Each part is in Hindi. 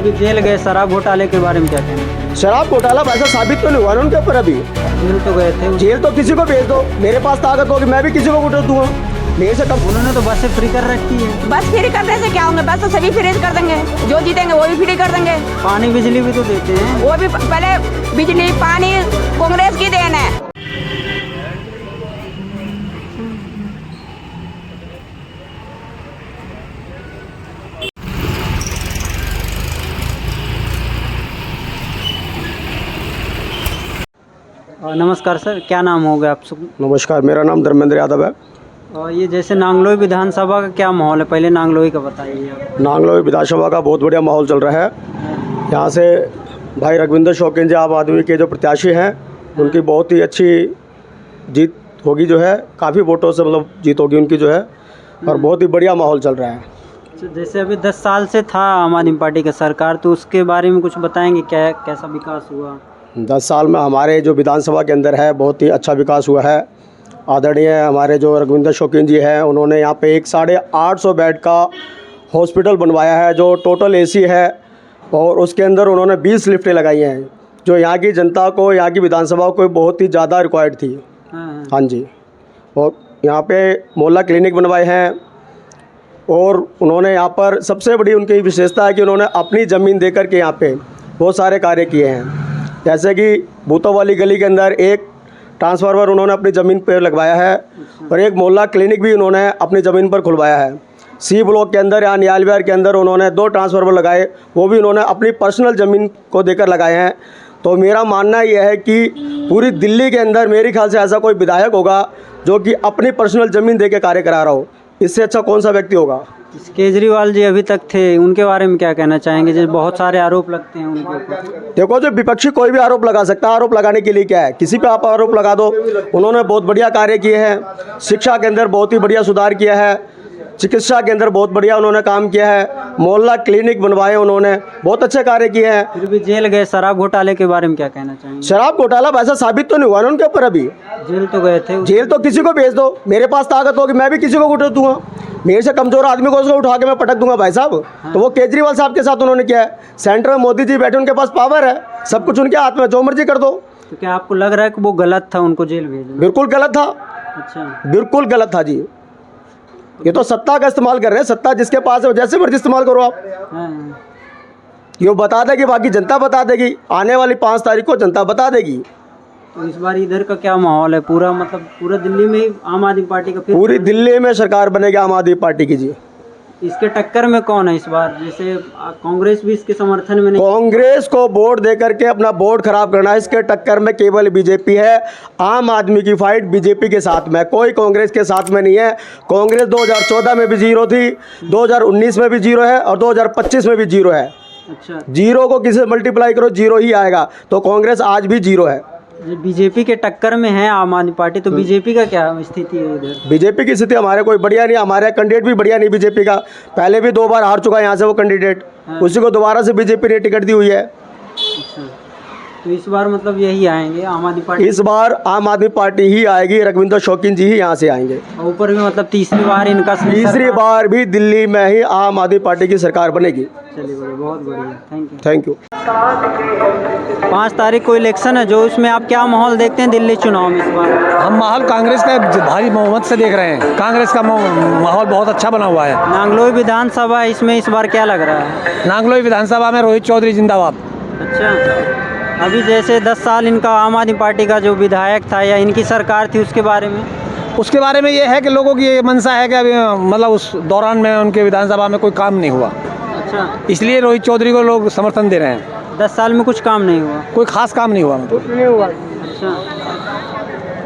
अभी जेल गए, शराब घोटाले के बारे में क्या कहना है? शराब घोटाला वैसा साबित तो नहीं हुआ ना उनके ऊपर अभी। जेल तो गए थे। जेल तो किसी को भेज दो, मेरे पास ताकत होगी मैं भी किसी को उठा दूंगा। मेरे से कम उन्होंने तो बसें फ्री कर रखी है। बस फ्री करने से क्या होंगे, बस तो सभी फ्री कर देंगे, जो जीतेंगे वो भी फ्री कर देंगे। पानी बिजली भी तो देते हैं। वो भी पहले बिजली पानी कांग्रेस की देन है। नमस्कार सर, क्या नाम होगा आप सब? नमस्कार, मेरा नाम धर्मेंद्र यादव है। और ये जैसे नांगलोई विधानसभा का क्या माहौल है, पहले नांगलोई का बताइए आप। नांगलोई विधानसभा का बहुत बढ़िया माहौल चल रहा है। यहाँ से भाई रघविंदर शौकीन जी आम आदमी के जो प्रत्याशी हैं उनकी बहुत ही अच्छी जीत होगी, जो है काफ़ी वोटों से मतलब जीत होगी उनकी जो है, और बहुत ही बढ़िया माहौल चल रहा है। जैसे अभी 10 साल से था आम आदमी पार्टी का सरकार, तो उसके बारे में कुछ बताएंगे, क्या कैसा विकास हुआ? 10 साल में हमारे जो विधानसभा के अंदर है बहुत ही अच्छा विकास हुआ है। आदरणीय हमारे जो रघविंदर शौकीन जी हैं उन्होंने यहाँ पे एक 850 बेड का हॉस्पिटल बनवाया है जो टोटल एसी है, और उसके अंदर उन्होंने 20 लिफ्टें लगाई हैं जो यहाँ की जनता को, यहाँ की विधानसभा को बहुत ही ज़्यादा रिक्वायर्ड थी। हाँ जी। और यहाँ पे मोहल्ला क्लिनिक बनवाए हैं, और उन्होंने यहाँ पर सबसे बड़ी उनकी विशेषता है कि उन्होंने अपनी ज़मीन दे कर के यहाँ पे बहुत सारे कार्य किए हैं। जैसे कि भूतों वाली गली के अंदर एक ट्रांसफार्मर उन्होंने अपनी ज़मीन पर लगवाया है, और एक मोहल्ला क्लिनिक भी उन्होंने अपनी ज़मीन पर खुलवाया है। सी ब्लॉक के अंदर या न्याल विहार के अंदर उन्होंने 2 ट्रांसफार्मर लगाए, वो भी उन्होंने अपनी पर्सनल ज़मीन को देकर लगाए हैं। तो मेरा मानना यह है कि पूरी दिल्ली के अंदर मेरे ख्याल से ऐसा कोई विधायक होगा जो कि अपनी पर्सनल ज़मीन दे के कार्य करा रहा हो, इससे अच्छा कौन सा व्यक्ति होगा। केजरीवाल जी अभी तक थे, उनके बारे में क्या कहना चाहेंगे? जैसे बहुत सारे आरोप लगते हैं उनके ऊपर। देखो, जो विपक्षी कोई भी आरोप लगा सकता है, आरोप लगाने के लिए क्या है, किसी पे आप आरोप लगा दो। उन्होंने बहुत बढ़िया कार्य किए हैं, शिक्षा के अंदर बहुत ही बढ़िया सुधार किया है, चिकित्सा के अंदर बहुत बढ़िया उन्होंने काम किया है, मोहल्ला क्लिनिक बनवाए उन्होंने, बहुत अच्छे कार्य किए हैं। फिर भी जेल गए, शराब घोटाले के बारे में क्या कहना चाहेंगे? शराब घोटाला वैसा साबित तो नहीं हुआ ना उनके ऊपर अभी। जेल तो गए थे। जेल तो किसी को भेज दो, मेरे पास ताकत होगी मैं भी किसी को उठा दूंगा। मेरे से कमजोर आदमी को उसको उठा के मैं पटक दूंगा भाई साहब। तो वो केजरीवाल साहब के साथ उन्होंने किया है। सेंटर में मोदी जी बैठे, उनके पास पावर है, सब कुछ उनके हाथ में, जो मर्जी कर दो। तो क्या आपको लग रहा है कि वो गलत था उनको जेल भेजना? बिल्कुल गलत था। अच्छा, बिल्कुल गलत था जी। ये तो सत्ता का इस्तेमाल कर रहे हैं, सत्ता जिसके पास है जैसे मर्जी इस्तेमाल करो आप। हाँ। ये बता देगी, बाकी जनता बता देगी, आने वाली 5 तारीख को जनता बता देगी। तो इस बार इधर का क्या माहौल है? पूरा मतलब पूरा दिल्ली में ही आम आदमी पार्टी का फिर पूरी दिल्ली में सरकार बनेगी आम आदमी पार्टी की जी। इसके टक्कर में कौन है इस बार? जैसे कांग्रेस भी इसके समर्थन में नहीं। कांग्रेस को वोट दे करके अपना वोट खराब करना है, इसके टक्कर में केवल बीजेपी है। आम आदमी की फाइट बीजेपी के साथ में, कोई कांग्रेस के साथ में नहीं है। कांग्रेस 2014 में भी 0 थी, 2019 में भी 0 है, और 2025 में भी 0 है। अच्छा, 0 को किसी से मल्टीप्लाई करो 0 ही आएगा, तो कांग्रेस आज भी 0 है। बीजेपी के टक्कर में है आम आदमी पार्टी, तो बीजेपी का क्या स्थिति है इधर? बीजेपी की स्थिति हमारे कोई बढ़िया नहीं, हमारे कैंडिडेट भी बढ़िया नहीं बीजेपी का। पहले भी 2 बार हार चुका है यहाँ से वो कैंडिडेट, उसी को दोबारा से बीजेपी ने टिकट दी हुई है। अच्छा, तो इस बार मतलब यही आएंगे आम आदमी पार्टी? इस बार आम आदमी पार्टी ही आएगी, रघविंदर शौकीन जी ही यहाँ से आएंगे। ऊपर भी मतलब तीसरी बार इनका तीसरी बार भी दिल्ली में ही आम आदमी पार्टी की सरकार बनेगी। चलिए बढ़िया, बहुत बढ़िया, थैंक यू। 5 तारीख को इलेक्शन है, जो उसमें आप क्या माहौल देखते हैं दिल्ली चुनाव में इस बार? हम माहौल कांग्रेस का भारी बहुमत से देख रहे हैं। कांग्रेस का माहौल बहुत अच्छा बना हुआ है। नांगलोई विधानसभा, इसमें इस बार क्या लग रहा है? नांगलोई विधानसभा में रोहित चौधरी जिंदाबाद। अच्छा, अभी जैसे 10 साल इनका आम आदमी पार्टी का जो विधायक था या इनकी सरकार थी, उसके बारे में ये है कि लोगों की ये मंशा है कि अभी मतलब उस दौरान में उनके विधानसभा में कोई काम नहीं हुआ। अच्छा, इसलिए रोहित चौधरी को लोग समर्थन दे रहे हैं। 10 साल में कुछ काम नहीं हुआ? कोई खास काम नहीं हुआ, मतलब नहीं हुआ। अच्छा,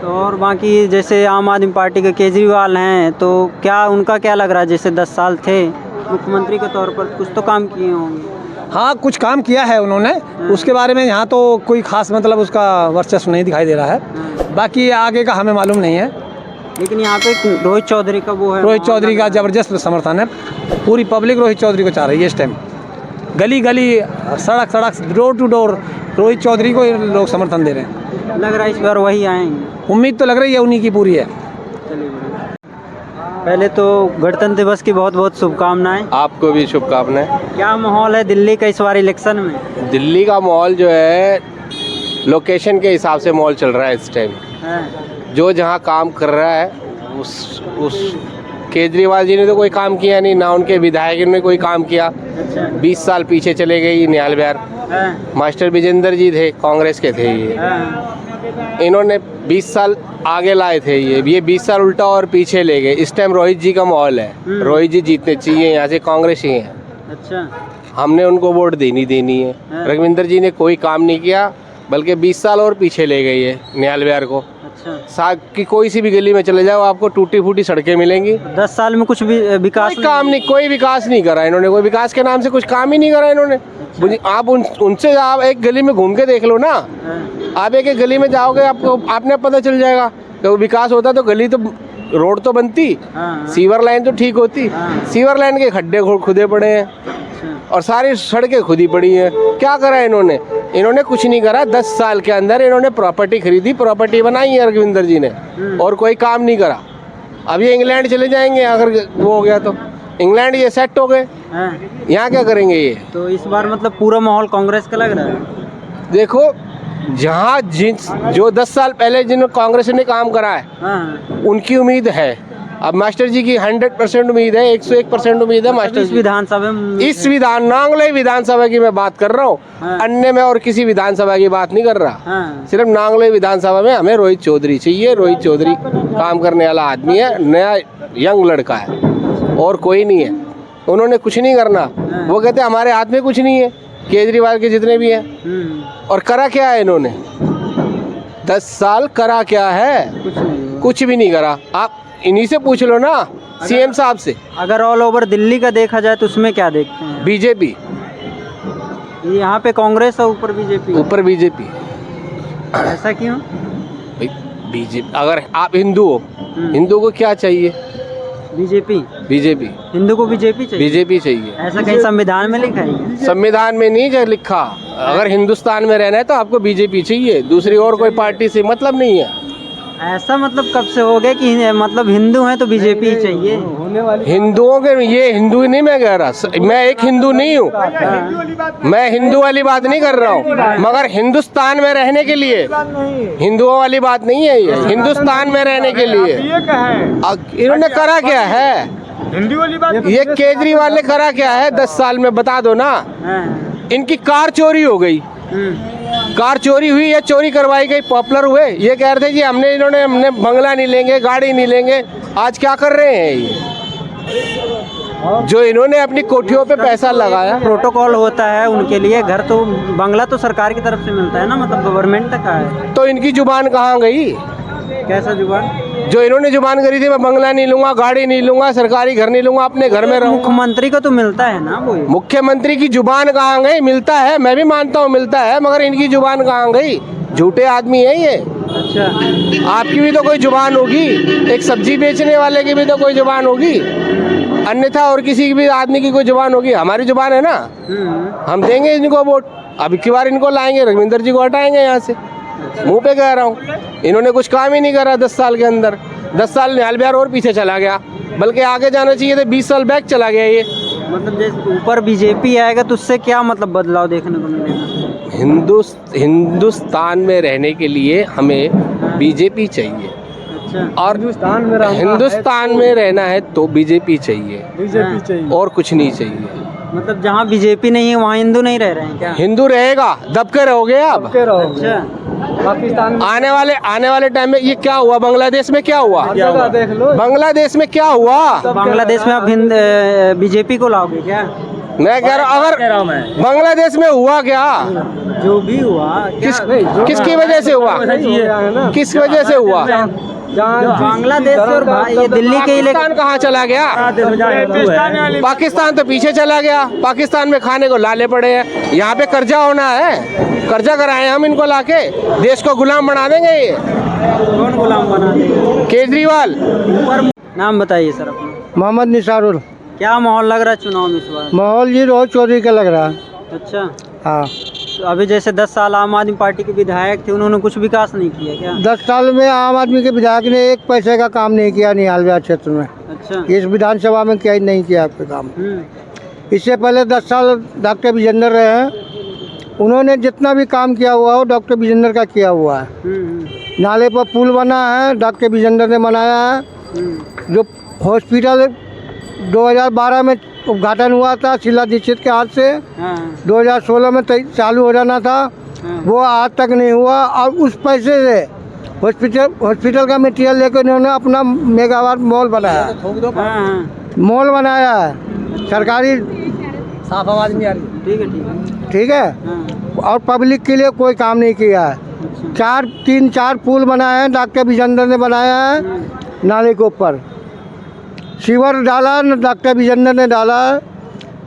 तो और बाकी जैसे आम आदमी पार्टी के केजरीवाल हैं, तो क्या उनका क्या लग रहा है? जैसे 10 साल थे मुख्यमंत्री के तौर पर, कुछ तो काम किए होंगे। हाँ, कुछ काम किया है उन्होंने, उसके बारे में यहाँ तो कोई खास मतलब उसका वर्चस्व नहीं दिखाई दे रहा है। बाकी आगे का हमें मालूम नहीं है, लेकिन यहाँ पे रोहित चौधरी का वो है, रोहित चौधरी का ज़बरदस्त समर्थन है। पूरी पब्लिक रोहित चौधरी को चाह रही है इस टाइम। गली गली, सड़क सड़क, door to door Rohit Chaudhary को लोग समर्थन दे रहे हैं। लग रहा है इस बार वही आएंगे। उम्मीद तो लग रही है उन्हीं की पूरी है। चलिए। पहले तो गणतंत्र दिवस की बहुत बहुत शुभकामनाएं। आपको भी शुभकामनाएं। क्या माहौल है दिल्ली का इस बार इलेक्शन में? दिल्ली का माहौल जो है लोकेशन के हिसाब से माहौल चल रहा है इस टाइम। हैं? जो जहाँ काम कर रहा है उस केजरीवाल जी ने तो कोई काम किया नहीं, ना उनके विधायक ने कोई काम किया। अच्छा। 20 साल पीछे चले गए निहाल बिहार। हैं? मास्टर विजेंद्र जी थे, कांग्रेस के थे ये। हैं? इन्होंने 20 साल आगे लाए थे, ये 20 साल उल्टा और पीछे ले गए। इस टाइम रोहित जी का माहौल है, रोहित जी जीतने चाहिए, यहाँ से कांग्रेस ही है। अच्छा। हमने उनको वोट देनी है। रघविंदर जी ने कोई काम नहीं किया, बल्कि 20 साल और पीछे ले गई है निहाल बिहार को। अच्छा। साग की कोई सी भी गली में चले जाओ आपको टूटी फूटी सड़कें मिलेंगी। 10 साल में कुछ भी विकास कोई काम नहीं, कोई विकास नहीं करा इन्होंने, कोई विकास के नाम से कुछ काम ही नहीं करा इन्होंने। आप उनसे आप एक गली में घूम के देख लो ना, हैं? आप एक गली में जाओगे आपको आपने पता चल जाएगा कि विकास होता तो गली तो रोड तो बनती, हाँ। सीवर लाइन तो ठीक होती। हाँ। सीवर लाइन के खड्डे खुदे पड़े हैं अच्छा। और सारी सड़कें खुदी पड़ी हैं। क्या करा इन्होंने कुछ नहीं करा। 10 साल के अंदर इन्होंने प्रॉपर्टी खरीदी, प्रॉपर्टी बनाई है रघविंदर जी ने, और कोई काम नहीं करा। अब ये इंग्लैंड चले जाएंगे अगर वो हो गया तो। इंग्लैंड ये सेट हो गए, हैं? यहाँ क्या करेंगे ये? तो इस बार मतलब पूरा माहौल कांग्रेस का लग रहा है। देखो जहाँ जो 10 साल पहले जिन्होंने कांग्रेस ने काम करा है हाँ। उनकी उम्मीद है। अब मास्टर जी की 100% उम्मीद है, 101% उम्मीद है मास्टर इस जी। विधानसभा में इस नांगले विधानसभा की मैं बात कर रहा हूँ, हाँ। अन्य में और किसी विधानसभा की बात नहीं कर रहा। हाँ। सिर्फ नांगले विधानसभा में हमें रोहित चौधरी चाहिए। रोहित चौधरी काम करने वाला आदमी है, नया यंग लड़का है, और कोई नहीं है। उन्होंने कुछ नहीं करना। वो कहते हमारे हाथ में कुछ नहीं है, केजरीवाल के जितने भी हैं। और करा क्या है इन्होंने? 10 साल करा क्या है? कुछ भी नहीं करा। आप इन्हीं से पूछ लो ना, सीएम साहब से। अगर ऑल ओवर दिल्ली का देखा जाए तो उसमें क्या देखते हैं? बीजेपी, यहाँ पे कांग्रेस और ऊपर बीजेपी। ऊपर बीजेपी। ऐसा क्यों? बीजेपी अगर आप हिंदू हो, हिंदू को क्या चाहिए? बीजेपी। बीजेपी। हिंदू को बीजेपी चाहिए? बीजेपी चाहिए। ऐसा कहीं संविधान में लिखा है? संविधान में नहीं जो लिखा। अगर हिंदुस्तान में रहना है तो आपको बीजेपी चाहिए, दूसरी और कोई पार्टी से मतलब नहीं है। ऐसा मतलब कब से हो गया कि मतलब हिंदू हैं तो बीजेपी ही चाहिए? हिंदुओं के ये हिंदू नहीं मैं कह रहा, मैं एक हिंदू नहीं हूँ। मैं हिंदू वाली बात नहीं कर रहा हूँ, मगर हिंदुस्तान में रहने के लिए हिंदुओं वाली बात नहीं है ये। हिंदुस्तान में रहने के लिए इन्होंने करा क्या है? ये केजरीवाल ने करा क्या है 10 साल में? बता दो ना। इनकी कार चोरी हो गई, कार चोरी हुई या चोरी करवाई गई, पॉपुलर हुए। ये कह रहे थे जी हमने बंगला नहीं लेंगे, गाड़ी नहीं लेंगे। आज क्या कर रहे हैं ये? जो इन्होंने अपनी कोठियों पे पैसा लगाया। प्रोटोकॉल होता है उनके लिए, घर तो बंगला तो सरकार की तरफ से मिलता है ना, मतलब गवर्नमेंट का है। तो इनकी जुबान कहाँ गई? कैसा जुबान? जो इन्होंने जुबान करी थी मैं बंगला नहीं लूंगा, गाड़ी नहीं लूंगा, सरकारी घर नहीं लूंगा, अपने घर में रहूंगा। मुख्यमंत्री को तो मिलता है ना वो। मुख्यमंत्री की जुबान कहाँ गई? मिलता है, मैं भी मानता हूँ मिलता है, मगर इनकी जुबान कहाँ गई? झूठे आदमी है ये। अच्छा। आपकी भी तो कोई जुबान होगी, एक सब्जी बेचने वाले की भी तो कोई जुबान होगी, अन्यथा और किसी की भी आदमी की कोई जुबान होगी। हमारी जुबान है ना, हम देंगे इनको वोट। अब की बार इनको लाएंगे, रघविंदर जी को हटाएंगे यहाँ से। मुंह पे कह रहा हूँ, इन्होंने कुछ काम ही नहीं करा 10 साल के अंदर। 10 साल निहाल बिहार और पीछे चला गया, बल्कि आगे जाना चाहिए था। 20 साल बैक चला गया ये। मतलब जैसे ऊपर बीजेपी आएगा तो उससे क्या मतलब बदलाव देखने को मिलेगा? हिंदुस्तान में रहने के लिए हमें बीजेपी चाहिए। अच्छा। और हिंदुस्तान में रहना है तो बीजेपी चाहिए, और कुछ नहीं चाहिए। मतलब जहाँ बीजेपी नहीं है वहाँ हिंदू नहीं रह रहे हैं क्या? हिंदू रहेगा, दब के रहोगे आप। अच्छा। पाकिस्तान आने वाले टाइम में ये क्या हुआ? बांग्लादेश में क्या हुआ? देख लो। बांग्लादेश में क्या हुआ? बांग्लादेश में आप बीजेपी को लाओगे क्या? मैं कह रहा हूँ, अगर बांग्लादेश में हुआ क्या? जो भी हुआ किसकी वजह से हुआ? किस वजह से हुआ? बांग्लादेश और ये दिल्ली के पाकिस्तान कहाँ चला गया? पाकिस्तान तो पीछे चला गया। पाकिस्तान में खाने को लाले पड़े हैं। यहाँ पे कर्जा होना है, कर्जा कराए हम इनको लाके, देश को गुलाम बना देंगे ये। कौन गुलाम बना देंगे? केजरीवाल। नाम बताइए सर अपना। मोहम्मद निसारुल। क्या माहौल लग रहा है चुनाव में इस बार? माहौल जी रोहित चौधरी का लग रहा है। अच्छा। हाँ। अभी जैसे 10 साल आम आदमी पार्टी के विधायक थे, उन्होंने कुछ विकास नहीं किया क्या? 10 साल में आम आदमी के विधायक ने एक पैसे का काम नहीं किया निहाल विहार क्षेत्र में। अच्छा। इस विधानसभा में क्या नहीं किया आपके काम। इससे पहले 10 साल डॉक्टर विजेंद्र रहे हैं, उन्होंने जितना भी काम किया हुआ हो डॉक्टर विजेंद्र का किया हुआ है। नाले पर पुल बना है, डॉक्टर विजेंद्र ने बनाया है। जो हॉस्पिटल 2012 में उद्घाटन हुआ था शीला दीक्षित के हाथ से, 2016 में चालू हो जाना था, वो आज तक नहीं हुआ। और उस पैसे से हॉस्पिटल का मटेरियल लेकर उन्होंने अपना मेगावाट मॉल बनाया, मॉल बनाया है सरकारी। साफ आवाज नहीं आ रही। ठीक है, ठीक है, ठीक है। और पब्लिक के लिए कोई काम नहीं किया है। 3-4 पुल बनाए हैं, डॉक्टर विजेंद्र ने बनाया है नाले के ऊपर। सीवर डाला डॉक्टर विजेंद्र ने डाला,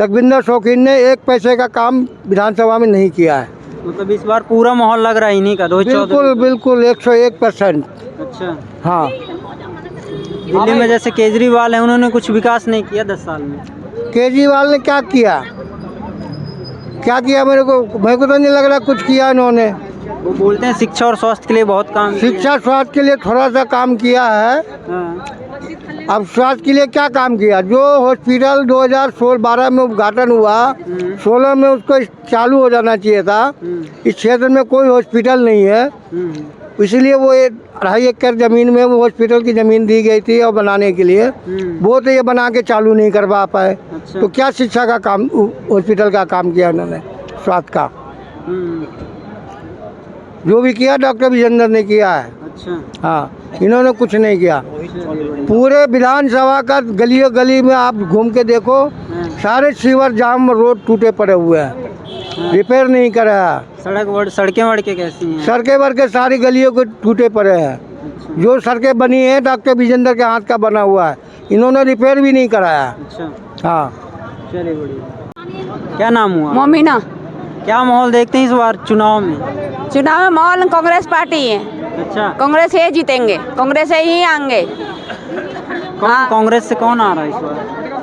रघविंदर शौकीन ने एक पैसे का काम विधानसभा में नहीं किया है। मतलब इस बार पूरा माहौल लग रहा है इन्हीं का, रोहित चौधरी। बिल्कुल बिल्कुल 101%। अच्छा। हाँ, दिल्ली में जैसे केजरीवाल है, उन्होंने कुछ विकास नहीं किया 10 साल में। केजरीवाल ने क्या किया मेरे को तो नहीं लग रहा कुछ किया इन्होंने। वो बोलते हैं शिक्षा और स्वास्थ्य के लिए बहुत काम किया है। शिक्षा स्वास्थ्य के लिए थोड़ा सा काम किया है। हाँ। अब स्वास्थ्य के लिए क्या काम किया? जो हॉस्पिटल 2012 में उद्घाटन हुआ, 16 में उसको चालू हो जाना चाहिए था। इस क्षेत्र में कोई हॉस्पिटल नहीं है, इसलिए वो 2.5 एकड़ ज़मीन में वो हॉस्पिटल की ज़मीन दी गई थी और बनाने के लिए, वो तो ये बना के चालू नहीं करवा पाए। अच्छा। तो क्या शिक्षा का काम, हॉस्पिटल का काम किया उन्होंने? स्वास्थ्य का जो भी किया डॉक्टर विजेंद्र ने किया है। अच्छा। हाँ, इन्होंने कुछ नहीं किया। पूरे विधानसभा का गलियों गली में आप घूम के देखो, सारे सीवर जाम, रोड टूटे पड़े हुए हैं, रिपेयर नहीं कराया। सड़कें वड़कें कैसी हैं? सड़कें वड़कें सारी गलियों को टूटे पड़े हैं। जो सड़कें बनी हैं डॉक्टर विजेंद्र के हाथ का बना हुआ है, इन्होंने रिपेयर भी नहीं कराया। अच्छा। हाँ, चलिए, बढ़िया। क्या नाम हुआ? मोमिना। क्या माहौल देखते हैं इस बार चुनाव में? चुनाव में माहौल कांग्रेस पार्टी है। अच्छा। कांग्रेस से जीतेंगे, कांग्रेस से ही आएंगे। कांग्रेस से कौन आ रहा है इस बार?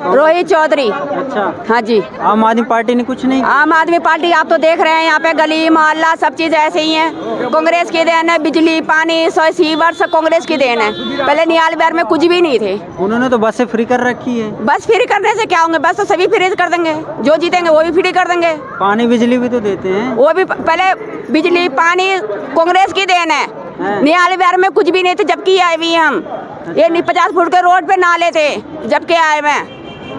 रोहित चौधरी। अच्छा। हाँ जी। आम आदमी पार्टी ने कुछ नहीं? आम आदमी पार्टी आप तो देख रहे हैं, यहाँ पे गली मोहल्ला सब चीज़ ऐसे ही है। कांग्रेस की देन है, बिजली पानी सीवर सब कांग्रेस की देन है। पहले निहाल विहार में कुछ भी नहीं थे। उन्होंने तो बसें फ्री कर रखी है। बस फ्री करने से क्या होंगे? बस तो सभी फ्री कर देंगे, जो जीतेंगे वो भी फ्री कर देंगे। पानी बिजली भी तो देते हैं। वो भी पहले बिजली पानी कांग्रेस की देन है। निहाल विहार में कुछ भी नहीं थे जबकि आए हुए हम। ये 50 फुट के रोड पे नाले थे जबकि आए हुए।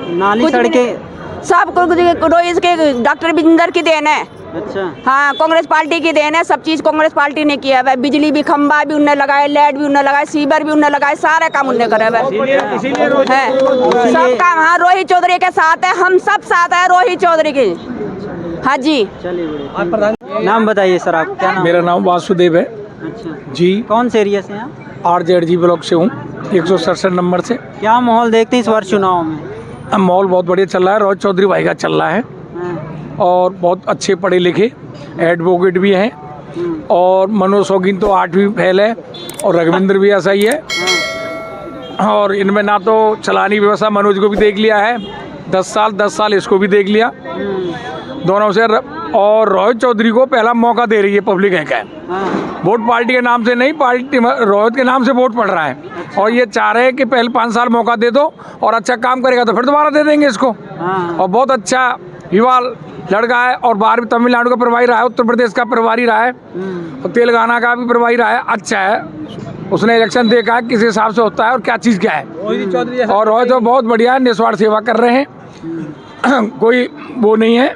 नाली सड़कें सब रोहित के डॉक्टर विजेंद्र की देन है। अच्छा। हाँ, कांग्रेस पार्टी की देन है। सब चीज कांग्रेस पार्टी ने किया है। बिजली भी, खंबा भी उन्होंने लगाए, लाइट भी उन्होंने लगाए, सीवर भी उन्होंने लगाए, सारे काम उन्होंने करे है। सब काम हाँ रोहित चौधरी के साथ है, हम सब साथ है रोहित चौधरी के। हाँ जी। चलिए, नाम बताइए सर, आप क्या नाम? मेरा नाम वासुदेव है। अच्छा जी। कौन से एरिया से हैं आप? RZG ब्लॉक से हूँ, 167 नंबर से। क्या माहौल देखते हैं इस बार चुनाव में? माहौल बहुत बढ़िया चल रहा है, रोहित चौधरी भाई का चल रहा है। और बहुत अच्छे पढ़े लिखे एडवोकेट भी हैं। और मनोज शौकीन तो 8वीं फेल है, और रघविंद्र भी ऐसा ही है। और इनमें ना तो चलानी व्यवस्था, मनोज को भी देख लिया है 10 साल इसको भी देख लिया दोनों से। और रोहित चौधरी को पहला मौका दे रही है पब्लिक है। वोट पार्टी के नाम से नहीं, पार्टी रोहित के नाम से वोट पड़ रहा है। और ये चाह रहे हैं कि पहले 5 साल मौका दे दो, और अच्छा काम करेगा तो फिर दोबारा दे देंगे इसको। और बहुत अच्छा युवा लड़का है, और बाहर भी तमिलनाडु का प्रभारी रहा है, उत्तर प्रदेश का प्रभारी रहा है, और तेलंगाना का भी प्रभारी रहा है। अच्छा है, उसने इलेक्शन देखा है किस हिसाब से होता है और क्या चीज़ क्या है। और रोहित तो बहुत बढ़िया है, निस्वार्थ सेवा कर रहे हैं, कोई वो नहीं है।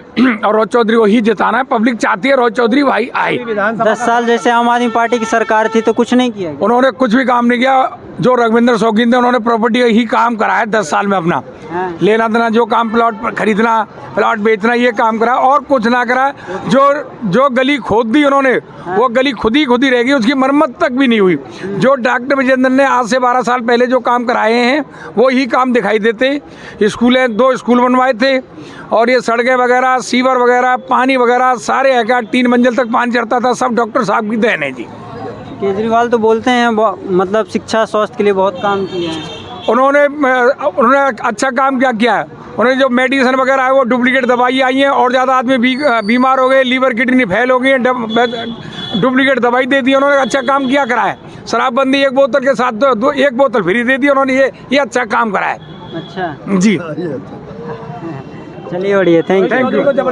और रोहित चौधरी को ही जिताना है, पब्लिक चाहती है रोहित चौधरी भाई आए। 10 साल जैसे आम आदमी पार्टी की सरकार थी तो कुछ नहीं किया? उन्होंने कुछ भी काम नहीं किया। जो रघविंदर शौकीन थे उन्होंने प्रॉपर्टी ही काम करा है 10 साल में अपना। लेना देना, जो काम प्लॉट पर खरीदना, प्लॉट बेचना, ये काम करा, और कुछ ना करा। जो गली खोद दी उन्होंने, वो गली खुद ही रहेगी, उसकी मरम्मत तक भी नहीं हुई। जो डॉक्टर विजेंद्र ने आज से 12 साल पहले जो काम कराए हैं वो ही काम दिखाई देते। स्कूलें, 2 स्कूल बनवाए थे, और ये सड़कें वगैरह, सीवर वगैरह, पानी वगैरह सारे है, 3 मंजिल तक पानी चढ़ता था, सब डॉक्टर साहब की देन है जी। केजरीवाल तो बोलते हैं मतलब शिक्षा स्वास्थ्य के लिए बहुत काम किया है। उन्होंने अच्छा काम क्या किया है? उन्होंने जो मेडिसिन वगैरह है वो डुप्लीकेट दवाई आई है और ज़्यादा आदमी बीमार हो गए, लीवर किडनी फेल हो गई है, डुप्लीकेट दवाई दे दी उन्होंने। अच्छा काम किया करा है। शराबबंदी 1 बोतल के साथ 1 बोतल फ्री दे दी उन्होंने, ये अच्छा काम करा है। अच्छा जी चलिए बढ़िया, थैंक यू।